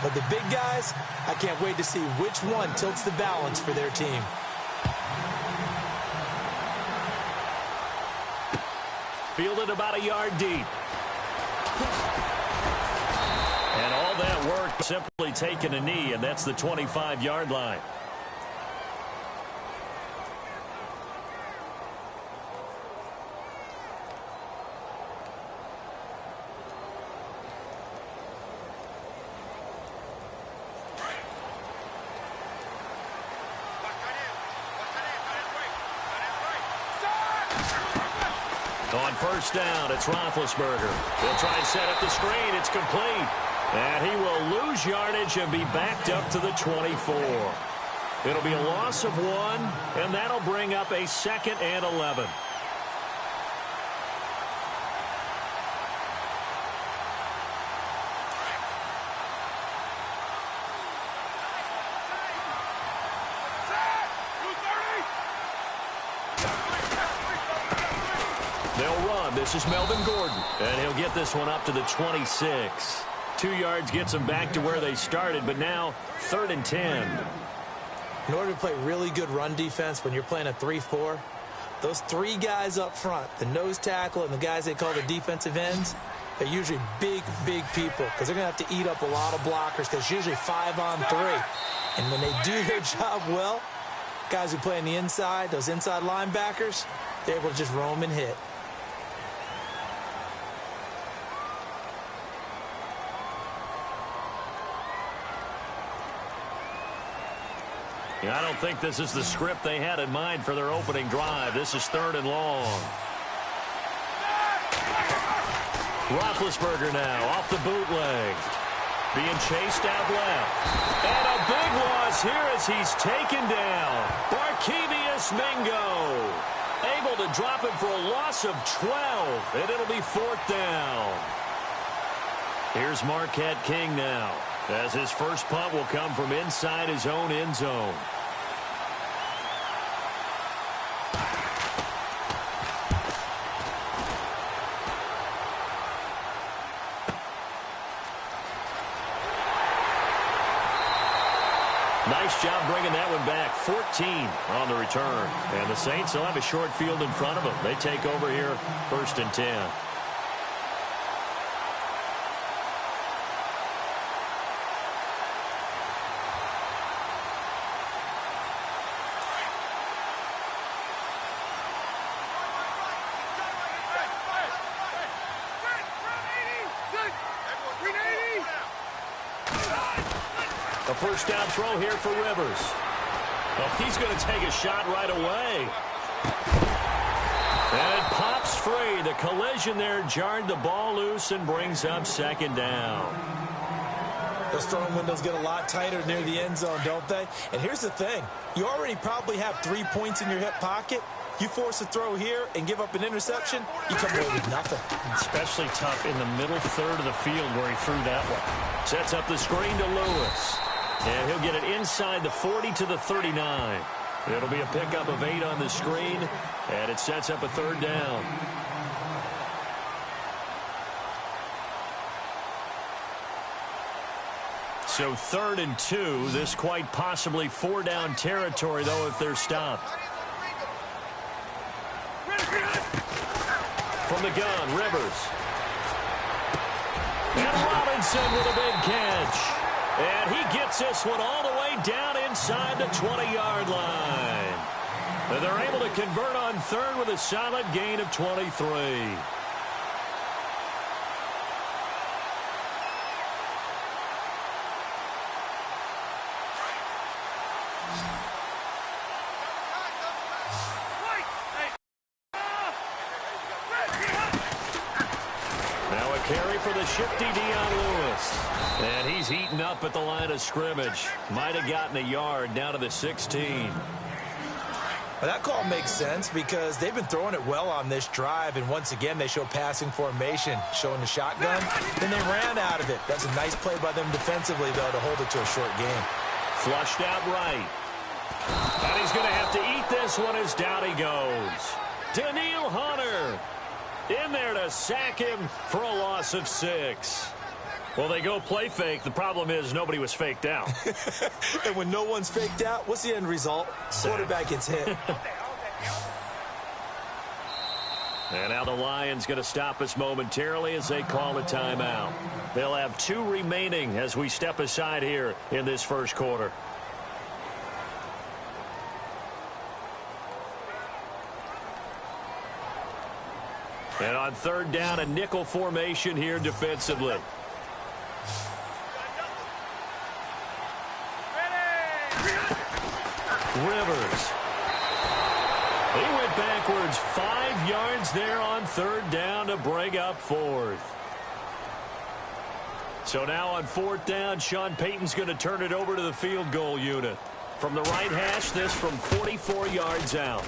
But the big guys, I can't wait to see which one tilts the balance for their team. Fielded about a yard deep. And all that work simply taking a knee, and that's the 25-yard line. On first down, it's Roethlisberger. He'll try and set up the screen. It's complete. And he will lose yardage and be backed up to the 24. It'll be a loss of 1, and that'll bring up a 2nd and 11. They'll run. This is Melvin Gordon, and he'll get this one up to the 26. 2 yards gets them back to where they started, but now 3rd and 10. In order to play really good run defense when you're playing a 3-4, those 3 guys up front, the nose tackle and the guys they call the defensive ends, they're usually big, big people because they're going to have to eat up a lot of blockers because it's usually 5 on 3. And when they do their job well, guys who play on the inside, those inside linebackers, they're able to just roam and hit. I don't think this is the script they had in mind for their opening drive. This is 3rd and long. Roethlisberger now off the bootleg. Being chased out left. And a big loss here as he's taken down. Barkevious Mingo. Able to drop him for a loss of 12. And it'll be 4th down. Here's Marquette King now, as his first punt will come from inside his own end zone. Nice job bringing that one back. 14 on the return. And the Saints will have a short field in front of them. They take over here, 1st and 10. A first down throw here for Rivers. Oh, he's going to take a shot right away. And it pops free. The collision there jarred the ball loose and brings up 2nd down. Those throwing windows get a lot tighter near the end zone, don't they? And here's the thing. You already probably have 3 points in your hip pocket. You force a throw here and give up an interception, you come away with nothing. Especially tough in the middle third of the field where he threw that one. Sets up the screen to Lewis. And he'll get it inside the 40 to the 39. It'll be a pickup of 8 on the screen, and it sets up a 3rd down. So 3rd and 2. This quite possibly 4-down territory, though, if they're stopped. From the gun, Rivers. And Robinson with a big catch. And he gets this one all the way down inside the 20-yard line. And they're able to convert on 3rd with a solid gain of 23. Now a carry for the shifty Dion Lewis. And he's heating up at the line of scrimmage. Might have gotten a yard down to the 16. Well, that call makes sense because they've been throwing it well on this drive, and once again they show passing formation, showing the shotgun. Then they ran out of it. That's a nice play by them defensively, though, to hold it to a short game. Flushed out right. And he's going to have to eat this one as down he goes. Daniil Hunter in there to sack him for a loss of 6. Well, they go play fake. The problem is nobody was faked out. And when no one's faked out, what's the end result? Quarterback gets hit. And now the Lions going to stop us momentarily as they call a timeout. They'll have 2 remaining as we step aside here in this first quarter. And on 3rd down, a nickel formation here defensively. Rivers. He went backwards 5 yards there on 3rd down to bring up 4th. So now on 4th down, Sean Payton's going to turn it over to the field goal unit. From the right hash, this from 44 yards out.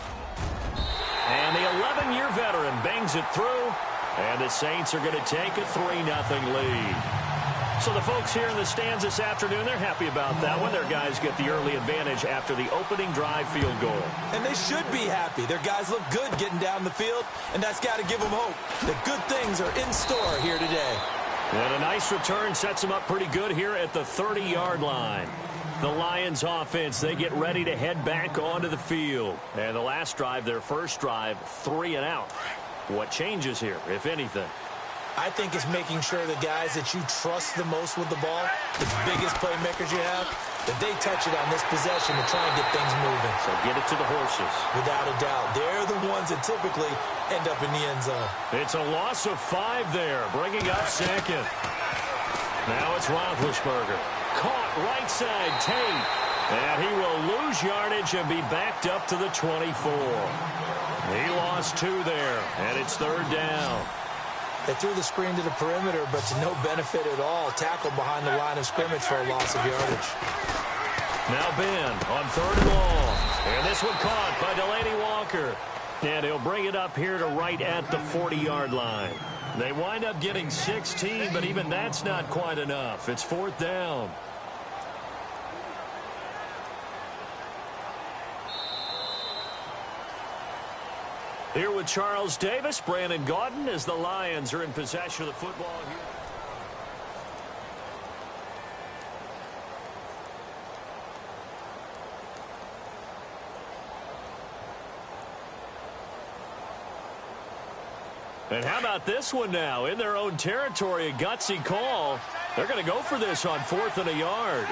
And the 11-year veteran bangs it through, and the Saints are going to take a 3-0 lead. So the folks here in the stands this afternoon, they're happy about that one. Their guys get the early advantage after the opening drive field goal. And they should be happy. Their guys look good getting down the field, and that's got to give them hope that good things are in store here today. And a nice return sets them up pretty good here at the 30-yard line. The Lions offense, they get ready to head back onto the field. And the last drive, their first drive, 3 and out. What changes here, if anything? I think it's making sure the guys that you trust the most with the ball, the biggest playmakers you have, that they touch it on this possession to try and get things moving. So get it to the horses. Without a doubt. They're the ones that typically end up in the end zone. It's a loss of 5 there, bringing up 2nd. Now it's Roethlisberger. Caught right side, Tate. And he will lose yardage and be backed up to the 24. He lost 2 there, and it's 3rd down. They threw the screen to the perimeter, but to no benefit at all. Tackled behind the line of scrimmage for a loss of yardage. Now Ben on 3rd and long. And this one caught by Delaney Walker. And he'll bring it up here to right at the 40-yard line. They wind up getting 16, but even that's not quite enough. It's 4th down. Here with Charles Davis, Brandon Gaudin, as the Lions are in possession of the football here. And how about this one now? In their own territory, a gutsy call. They're going to go for this on 4th and a yard.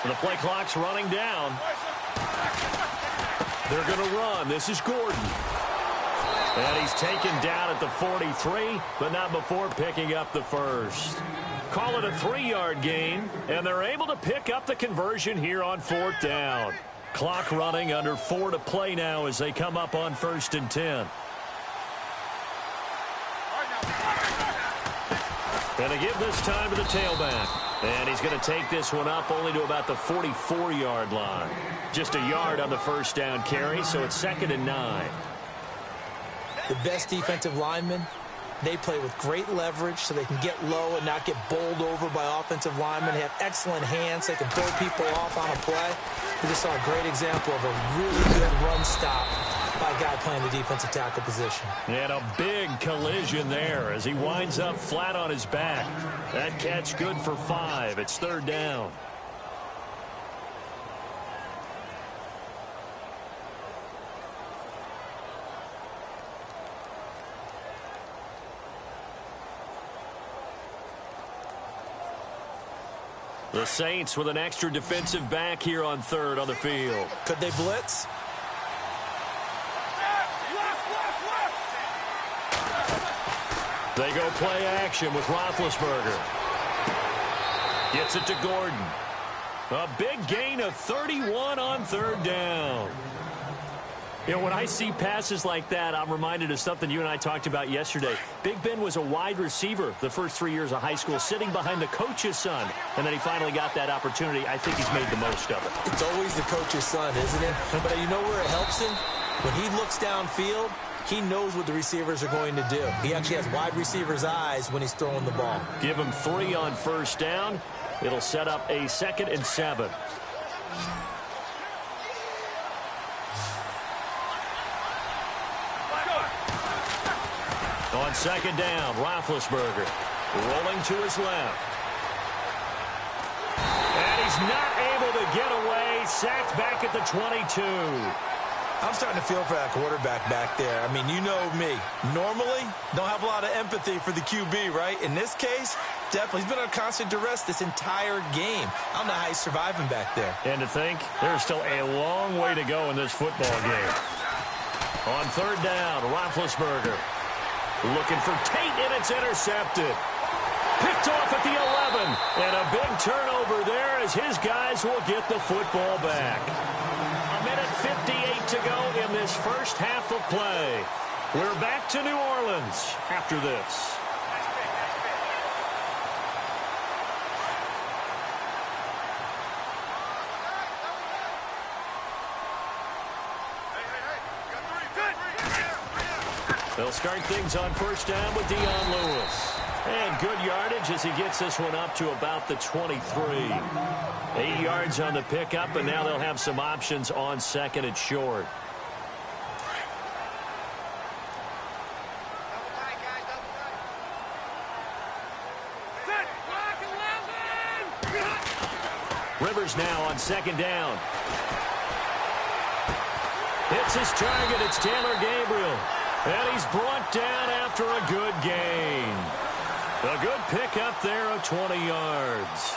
The play clock's running down. They're going to run. This is Gordon. And he's taken down at the 43, but not before picking up the first. Call it a 3-yard gain, and they're able to pick up the conversion here on 4th down. Clock running, under 4 to play now as they come up on 1st and 10. And they give this time to the tailback. And he's going to take this one up only to about the 44-yard line. Just a yard on the first down carry, so it's 2nd and 9. The best defensive linemen, they play with great leverage so they can get low and not get bowled over by offensive linemen. They have excellent hands. They can throw people off on a play. We just saw a great example of a really good run stop by a guy playing the defensive tackle position. And a big collision there as he winds up flat on his back. That catch good for 5. It's 3rd down. The Saints with an extra defensive back here on 3rd on the field. Could they blitz? They go play action with Roethlisberger. Gets it to Gordon. A big gain of 31 on 3rd down. You know, when I see passes like that, I'm reminded of something you and I talked about yesterday. Big Ben was a wide receiver the first 3 years of high school, sitting behind the coach's son. And then he finally got that opportunity. I think he's made the most of it. It's always the coach's son, isn't it? But you know where it helps him? When he looks downfield, he knows what the receivers are going to do. He actually has wide receivers' eyes when he's throwing the ball. Give him 3 on first down. It'll set up a 2nd and 7. On second down, Roethlisberger rolling to his left. And he's not able to get away. Sacked back at the 22. I'm starting to feel for that quarterback back there. I mean, you know me. Normally, don't have a lot of empathy for the QB, right? In this case, definitely. He's been on constant duress this entire game. I don't know how he's surviving back there. And to think, there's still a long way to go in this football game. On third down, Roethlisberger looking for Tate, and it's intercepted. Picked off at the 11, and a big turnover there as his guys will get the football back. A minute 58 to go in this first half of play. We're back to New Orleans after this. They'll start things on first down with Dion Lewis. And good yardage as he gets this one up to about the 23. 8 yards on the pickup, and now they'll have some options on second and short. Rivers now on second down. Hits his target. It's Taylor Gabriel. And he's brought down after a good gain. A good pickup there of 20 yards.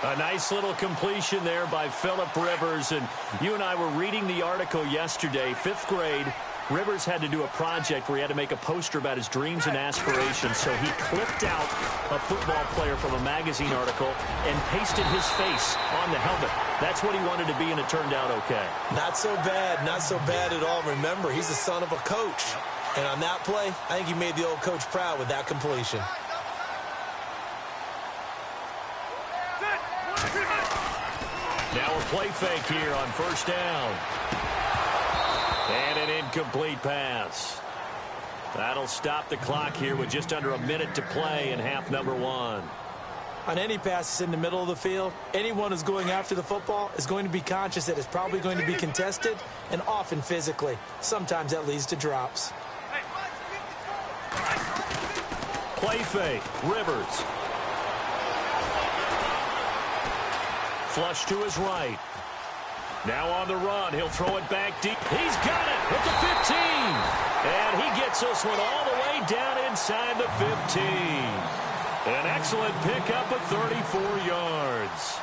A nice little completion there by Phillip Rivers. And you and I were reading the article yesterday, 5th grade. Rivers had to do a project where he had to make a poster about his dreams and aspirations. So he clipped out a football player from a magazine article and pasted his face on the helmet. That's what he wanted to be, and it turned out okay. Not so bad. Not so bad at all. Remember, he's the son of a coach. And on that play, I think he made the old coach proud with that completion. Now a play fake here on first down. And an incomplete pass. That'll stop the clock here with just under a minute to play in half number 1. On any passes in the middle of the field, anyone who's going after the football is going to be conscious that it's probably going to be contested, and often physically. Sometimes that leads to drops. Play fake. Rivers. Flush to his right. Now on the run. He'll throw it back deep. He's got it at the 15. And he gets this one all the way down inside the 15. An excellent pickup of 34 yards.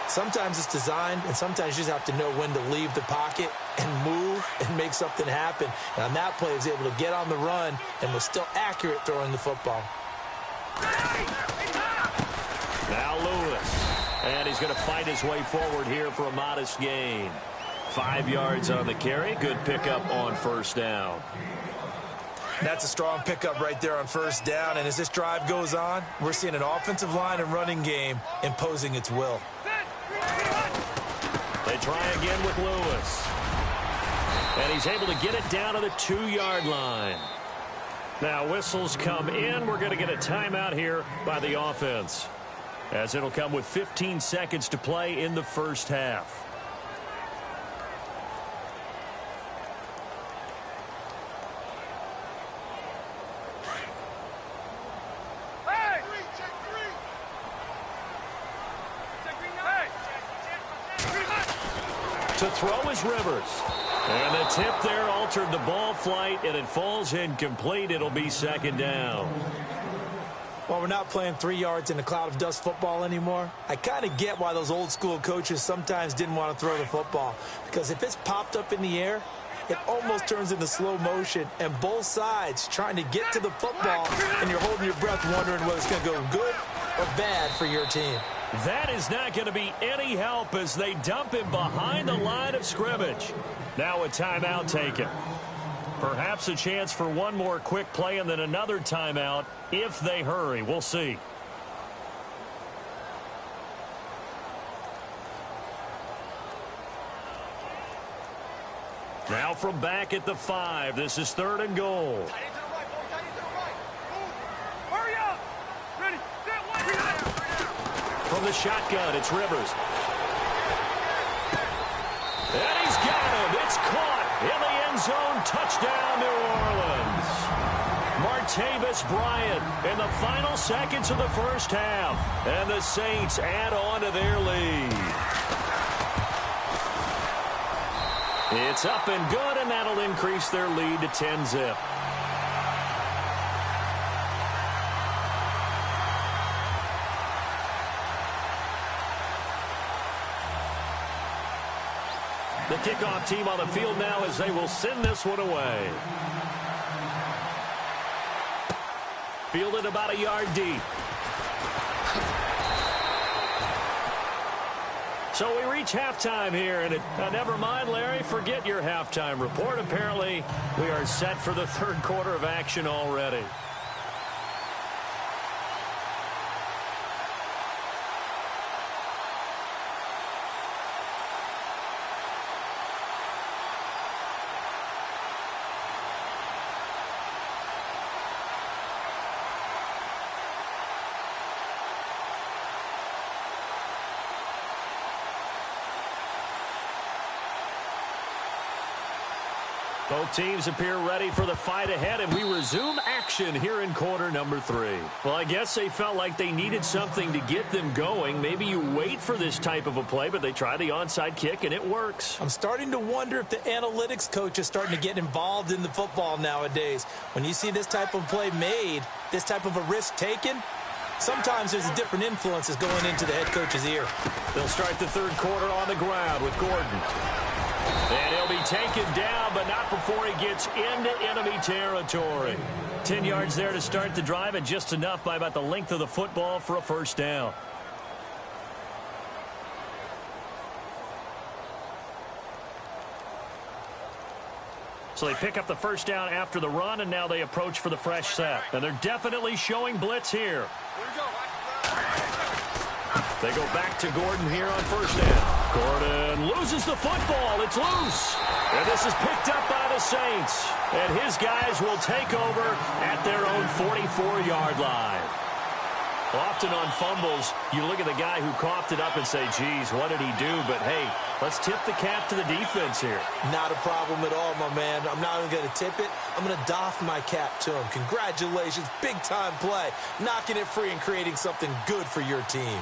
Sometimes it's designed, and sometimes you just have to know when to leave the pocket and move and make something happen. And on that play, he was able to get on the run and was still accurate throwing the football. Now Lewis. And he's going to fight his way forward here for a modest gain. 5 yards on the carry. Good pickup on first down. That's a strong pickup right there on first down. And as this drive goes on, we're seeing an offensive line and running game imposing its will. They try again with Lewis. And he's able to get it down to the 2-yard line. Now whistles come in. We're going to get a timeout here by the offense, as it'll come with 15 seconds to play in the first half. To throw is Rivers. And the tip there altered the ball flight, and it falls incomplete. It'll be second down. Well, we're not playing 3 yards in a cloud of dust football anymore. I kind of get why those old school coaches sometimes didn't want to throw the football. Because if it's popped up in the air, it almost turns into slow motion. And both sides trying to get to the football, and you're holding your breath wondering whether it's going to go good or bad for your team. That is not going to be any help as they dump him behind the line of scrimmage. Now a timeout taken. Perhaps a chance for one more quick play and then another timeout if they hurry. We'll see. Now from back at the 5. This is 3rd and goal. From the shotgun, it's Rivers. And he's got him. It's caught in the end zone. Touchdown, New Orleans. Martavis Bryant in the final seconds of the first half. And the Saints add on to their lead. It's up and good, and that'll increase their lead to 10-zip. The kickoff team on the field now as they will send this one away. Fielded about a yard deep. So we reach halftime here, and never mind, Larry, forget your halftime report. Apparently, we are set for the third quarter of action already. Both teams appear ready for the fight ahead, and we resume action here in quarter number 3. Well, I guess they felt like they needed something to get them going. Maybe you wait for this type of a play, but they try the onside kick, and it works. I'm starting to wonder if the analytics coach is starting to get involved in the football nowadays. When you see this type of play made, this type of a risk taken, sometimes there's a different influences going into the head coach's ear. They'll start the third quarter on the ground with Gordon. And he'll be taken down, but not before he gets into enemy territory. 10 yards there to start the drive, and just enough by about the length of the football for a first down. So they pick up the first down after the run, and now they approach for the fresh set. And they're definitely showing blitz here. They go back to Gordon here on first down. Gordon loses the football. It's loose. And this is picked up by the Saints. And his guys will take over at their own 44-yard line. Often on fumbles, you look at the guy who coughed it up and say, geez, what did he do? But, hey, let's tip the cap to the defense here. Not a problem at all, my man. I'm not even going to tip it. I'm going to doff my cap to him. Congratulations. Big-time play. Knocking it free and creating something good for your team.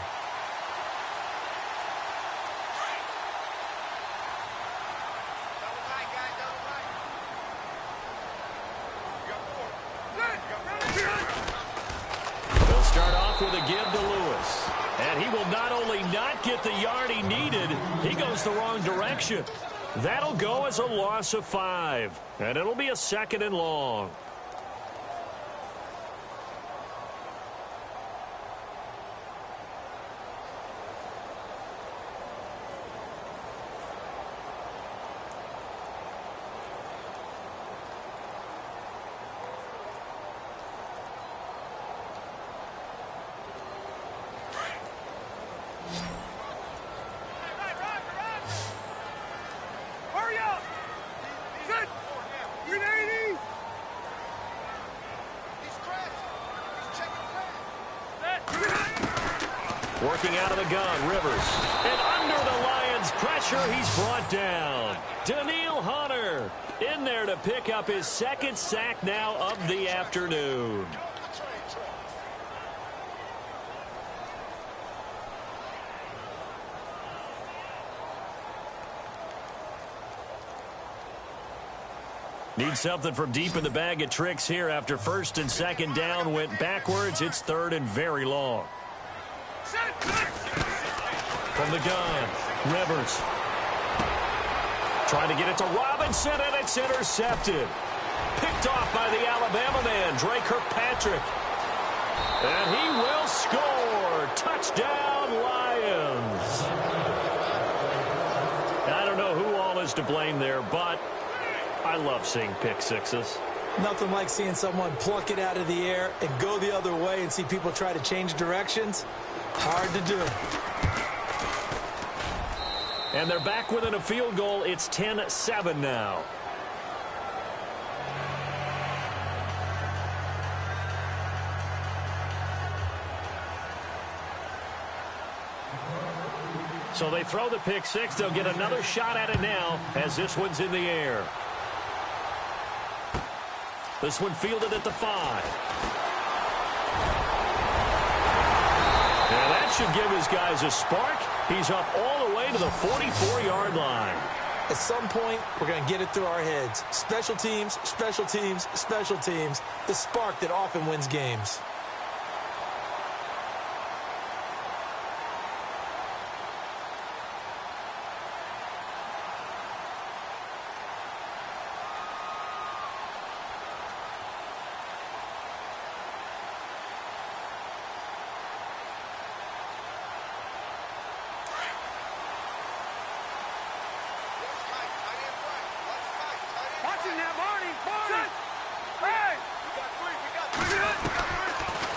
With a give to Lewis. And he will not only not get the yard he needed, he goes the wrong direction. That'll go as a loss of 5. And it'll be a 2nd and long. Working out of the gun, Rivers. And under the Lions' pressure, he's brought down. Daniil Hunter in there to pick up his 2nd sack now of the afternoon. Need something from deep in the bag of tricks here after 1st and 2nd down went backwards. It's 3rd and very long. From the gun, Rivers. Trying to get it to Robinson, and it's intercepted. Picked off by the Alabama man, Dre Kirkpatrick. And he will score. Touchdown, Lions. I don't know who all is to blame there, but I love seeing pick sixes. Nothing like seeing someone pluck it out of the air and go the other way and see people try to change directions. Hard to do. And they're back within a field goal. It's 10-7 now. So they throw the pick six. They'll get another shot at it now as this one's in the air. This one fielded at the 5. And that should give his guys a spark. He's up all the way to the 44-yard line. At some point, we're going to get it through our heads. Special teams, special teams, special teams. The spark that often wins games.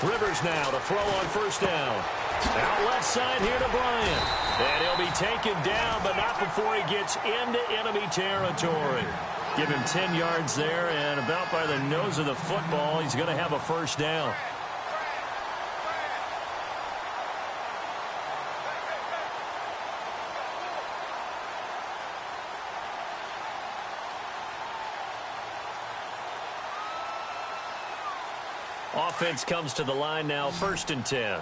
Rivers now to throw on first down. Out left side here to Bryant. And he'll be taken down, but not before he gets into enemy territory. Give him 10 yards there, and about by the nose of the football, he's going to have a first down. Offense comes to the line now, 1st and 10.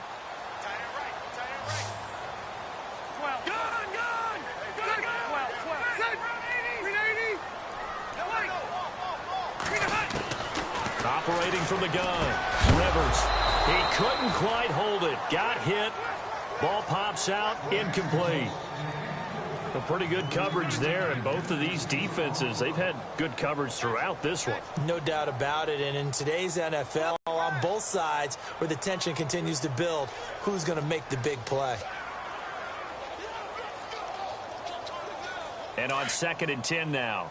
Operating from the gun, Rivers. He couldn't quite hold it. Got hit. Ball pops out, incomplete. A pretty good coverage there, and both of these defenses, they've had good coverage throughout this one. No doubt about it, and in today's NFL, on both sides, where the tension continues to build, who's going to make the big play? And on 2nd and 10 now.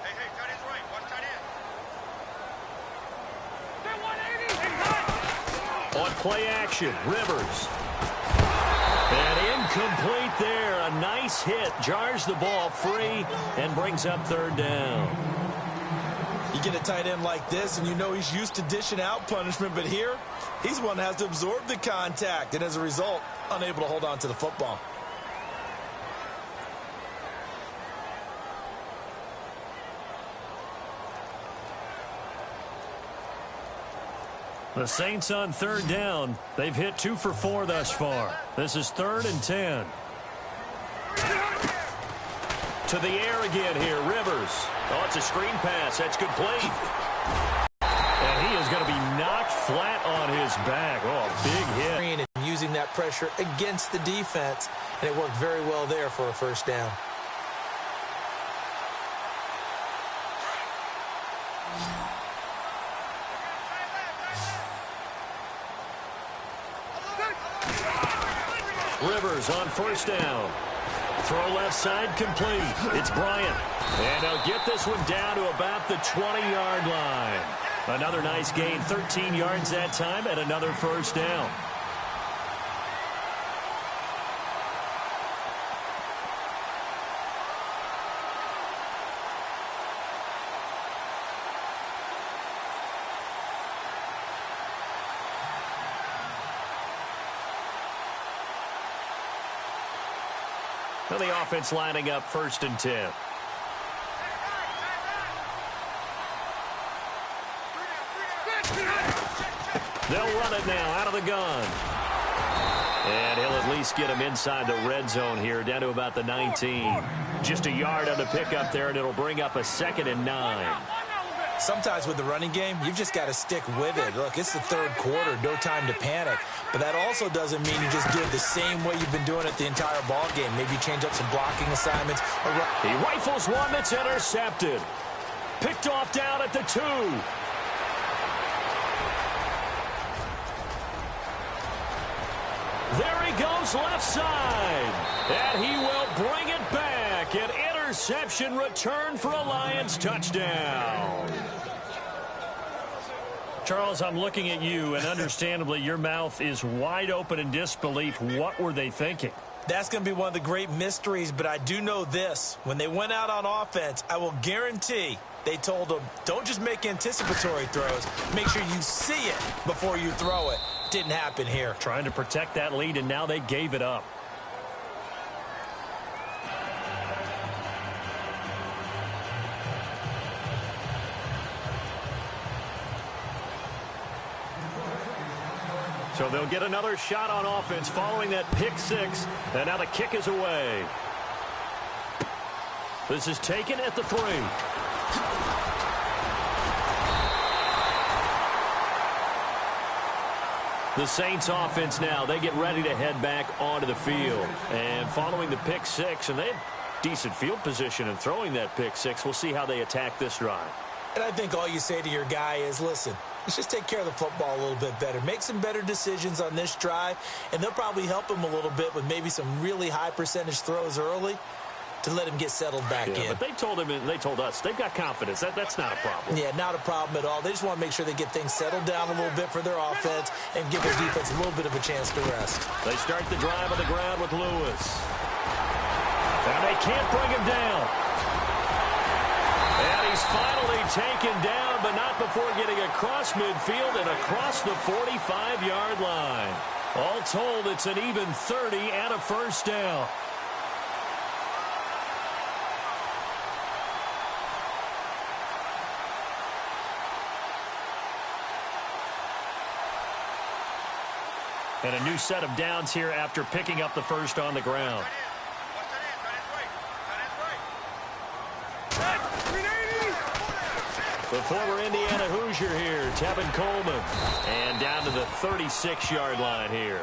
Hey, tight end's right. Watch tight end. On play action, Rivers. And incomplete there. A nice hit. Jars the ball free and brings up 3rd down. You get a tight end like this, and you know he's used to dishing out punishment, but here, he's one that has to absorb the contact, and as a result, unable to hold on to the football. The Saints on 3rd down. They've hit 2 for 4 thus far. This is 3rd and 10. To the air again here, Rivers. Oh, it's a screen pass. That's complete. And he is going to be knocked flat on his back. Oh, a big hit. And using that pressure against the defense, and it worked very well there for a first down. Rivers on first down. Throw left side complete. It's Bryant. And they'll get this one down to about the 20-yard line. Another nice gain, 13 yards that time, and another first down. Well, the offense lining up 1st and 10. They'll run it now out of the gun. And he'll at least get him inside the red zone here, down to about the 19. Just a yard on the pickup there, and it'll bring up a 2nd and 9. Sometimes with the running game, you've just got to stick with it. Look, it's the 3rd quarter, no time to panic. But that also doesn't mean you just do it the same way you've been doing it the entire ball game. Maybe change up some blocking assignments. He rifles one that's intercepted. Picked off down at the 2. There he goes left side. And he will bring it back. An interception return for a Lions touchdown. Charles, I'm looking at you, and understandably, your mouth is wide open in disbelief. What were they thinking? That's going to be one of the great mysteries, but I do know this. When they went out on offense, I will guarantee they told them, don't just make anticipatory throws. Make sure you see it before you throw it. Didn't happen here. Trying to protect that lead, and now they gave it up. So they'll get another shot on offense following that pick six. And now the kick is away. This is taken at the 3. The Saints offense now, they get ready to head back onto the field. And following the pick six, and they have decent field position in throwing that pick six. We'll see how they attack this drive. And I think all you say to your guy is, listen, let's just take care of the football a little bit better. Make some better decisions on this drive, and they'll probably help him a little bit with maybe some really high percentage throws early to let him get settled back in. But they told him and they told us they've got confidence. That's not a problem. Yeah, not a problem at all. They just want to make sure they get things settled down a little bit for their offense and give their defense a little bit of a chance to rest. They start the drive on the ground with Lewis. And they can't bring him down. And he's finally taken down, but not before getting across midfield and across the 45-yard line. All told, it's an even 30 and a first down. And a new set of downs here after picking up the first on the ground. The former Indiana Hoosier here, Tevin Coleman. And down to the 36-yard line here.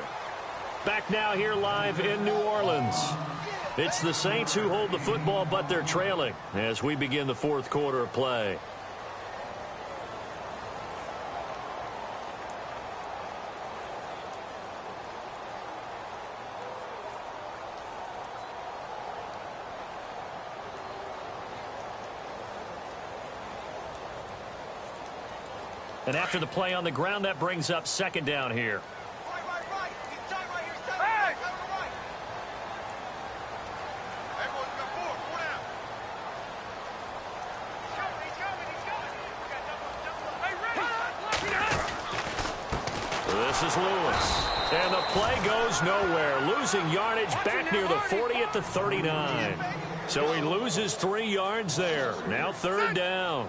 Back now here live in New Orleans. It's the Saints who hold the football, but they're trailing as we begin the fourth quarter of play. And after the play on the ground, that brings up second down here. This is Lewis. And the play goes nowhere. Losing yardage back near the 40 at the 39. So he loses 3 yards there. Now third down.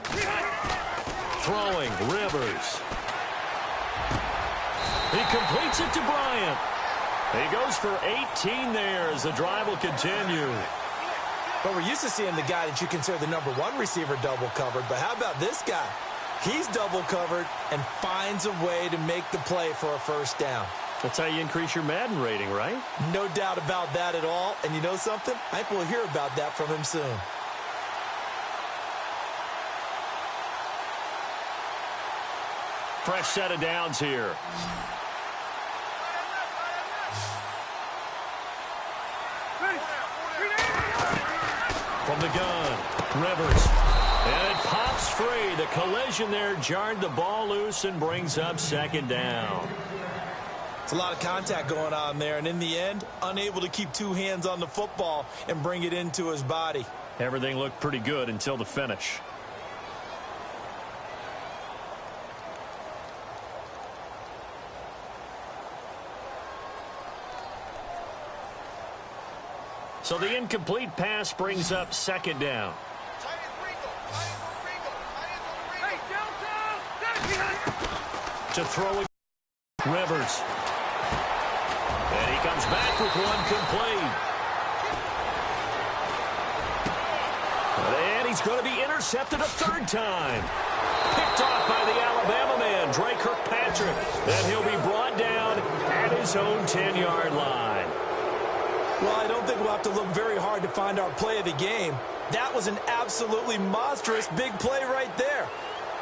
Throwing, Rivers. He completes it to Bryant. He goes for 18 there as the drive will continue. Well, we're used to seeing the guy that you consider the #1 receiver double covered, but how about this guy? He's double covered and finds a way to make the play for a first down. That's how you increase your Madden rating, right? No doubt about that at all. And you know something? I think we'll hear about that from him soon. Fresh set of downs here. From the gun, Rivers. And it pops free. The collision there jarred the ball loose and brings up second down. It's a lot of contact going on there, and in the end, unable to keep 2 hands on the football and bring it into his body. Everything looked pretty good until the finish. So the incomplete pass brings up second down. To throw it, Rivers. And he comes back with one complete. And he's going to be intercepted a third time. Picked off by the Alabama man, Dre Kirkpatrick. And he'll be brought down at his own 10-yard line. Well, I don't think we'll have to look very hard to find our play of the game. That was an absolutely monstrous big play right there.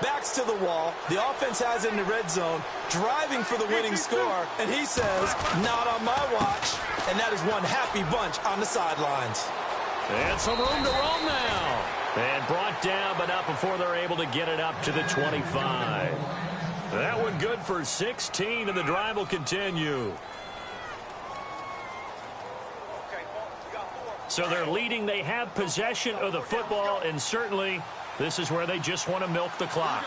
Backs to the wall. The offense has it in the red zone, driving for the winning score, and he says, not on my watch. And that is one happy bunch on the sidelines. And some room to roam now. And brought down, but not before they're able to get it up to the 25. That one good for 16, and the drive will continue. So they're leading. They have possession of the football, and certainly this is where they just want to milk the clock.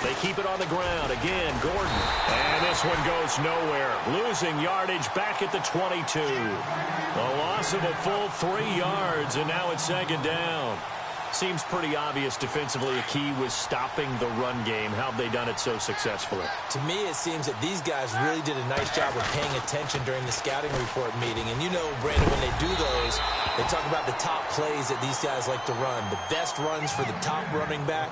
They keep it on the ground. Again, Gordon. And this one goes nowhere. Losing yardage back at the 22. A loss of a full 3 yards, and now it's second down. Seems pretty obvious defensively a key was stopping the run game. How have they done it so successfully? To me, it seems that these guys really did a nice job of paying attention during the scouting report meeting. And you know, Brandon, when they do those, they talk about the top plays that these guys like to run. The best runs for the top running back,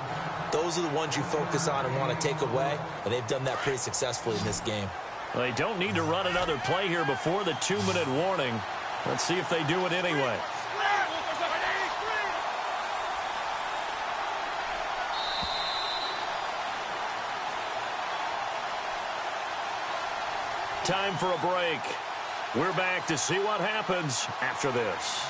those are the ones you focus on and want to take away. And they've done that pretty successfully in this game. Well, they don't need to run another play here before the 2-minute warning. Let's see if they do it anyway. Time for a break. We're back to see what happens after this.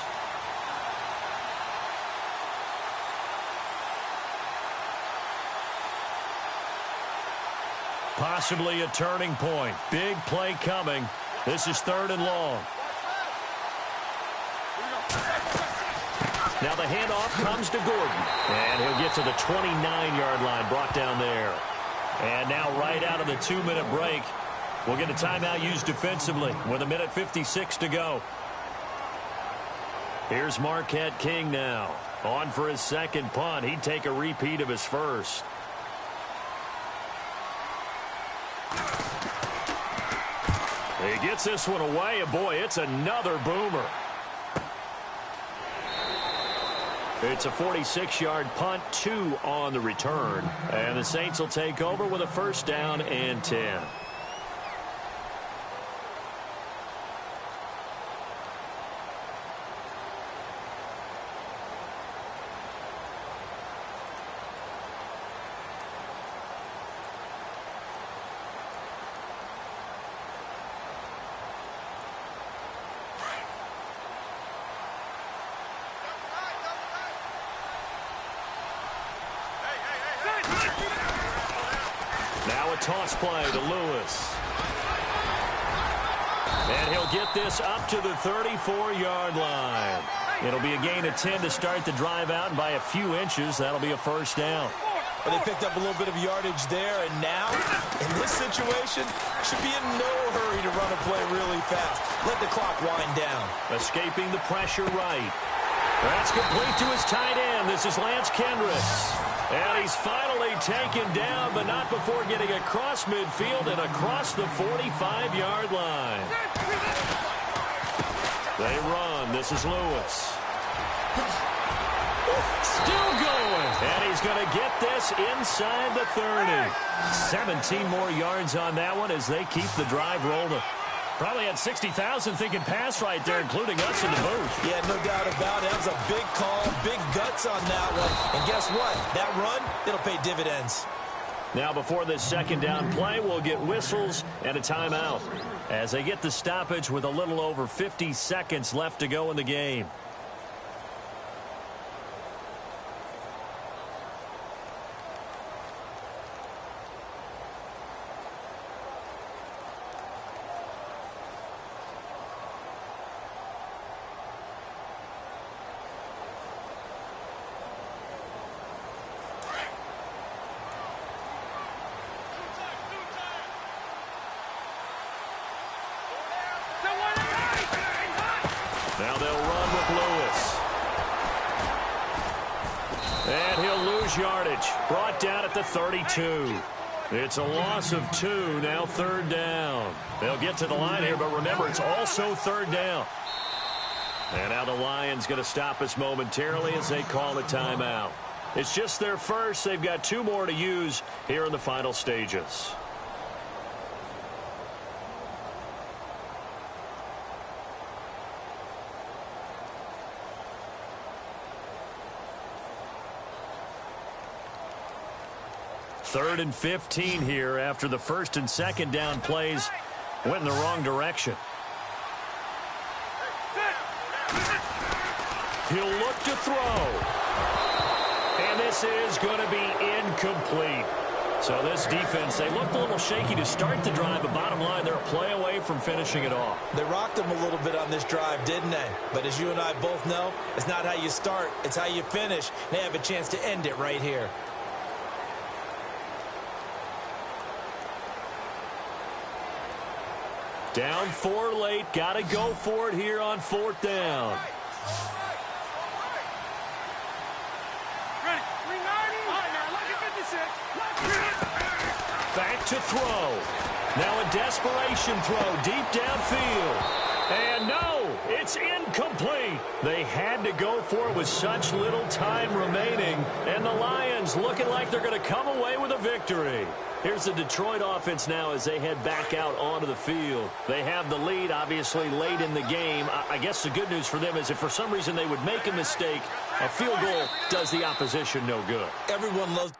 Possibly a turning point. Big play coming. This is 3rd and long. Now the handoff comes to Gordon. And he'll get to the 29-yard line, brought down there. And now right out of the 2-minute break, we'll get a timeout used defensively with 1:56 to go. Here's Marquette King now. On for his second punt. He'd take a repeat of his first. He gets this one away, and boy, it's another boomer. It's a 46-yard punt, 2 on the return. And the Saints will take over with a 1st down and 10. Now a toss play to Lewis. And he'll get this up to the 34-yard line. It'll be a gain of 10 to start the drive out, and by a few inches, that'll be a 1st down. Well, they picked up a little bit of yardage there, and now, in this situation, should be in no hurry to run a play really fast. Let the clock wind down. Escaping the pressure right. That's complete to his tight end. This is Lance Kendricks. And he's finally taken down, but not before getting across midfield and across the 45-yard line. They run. This is Lewis. Still going. And he's going to get this inside the 30. 17 more yards on that one as they keep the drive rolling. Probably had 60,000 thinking pass right there, including us in the booth. Yeah, no doubt about it. That was a big call, big guts on that one. And guess what? That run, it'll pay dividends. Now before this 2nd down play, we'll get whistles and a timeout as they get the stoppage with a little over 50 seconds left to go in the game. Now they'll run with Lewis. And he'll lose yardage. Brought down at the 32. It's a loss of 2, now 3rd down. They'll get to the line here, but remember, it's also 3rd down. And now the Lions going to stop us momentarily as they call a timeout. It's just their first. They've got 2 more to use here in the final stages. Third and 15 here after the 1st and 2nd down plays went in the wrong direction. He'll look to throw. And this is going to be incomplete. So this defense, they looked a little shaky to start the drive, but bottom line, they're a play away from finishing it off. They rocked them a little bit on this drive, didn't they? But as you and I both know, it's not how you start, it's how you finish. They have a chance to end it right here. Down 4 late. Got to go for it here on 4th down. to throw. Now a desperation throw deep downfield. And no, it's incomplete. They had to go for it with such little time remaining. And the Lions looking like they're going to come away with a victory. Here's the Detroit offense now as they head back out onto the field. They have the lead, obviously, late in the game. I guess the good news for them is if for some reason they would make a mistake, a field goal does the opposition no good. Everyone loves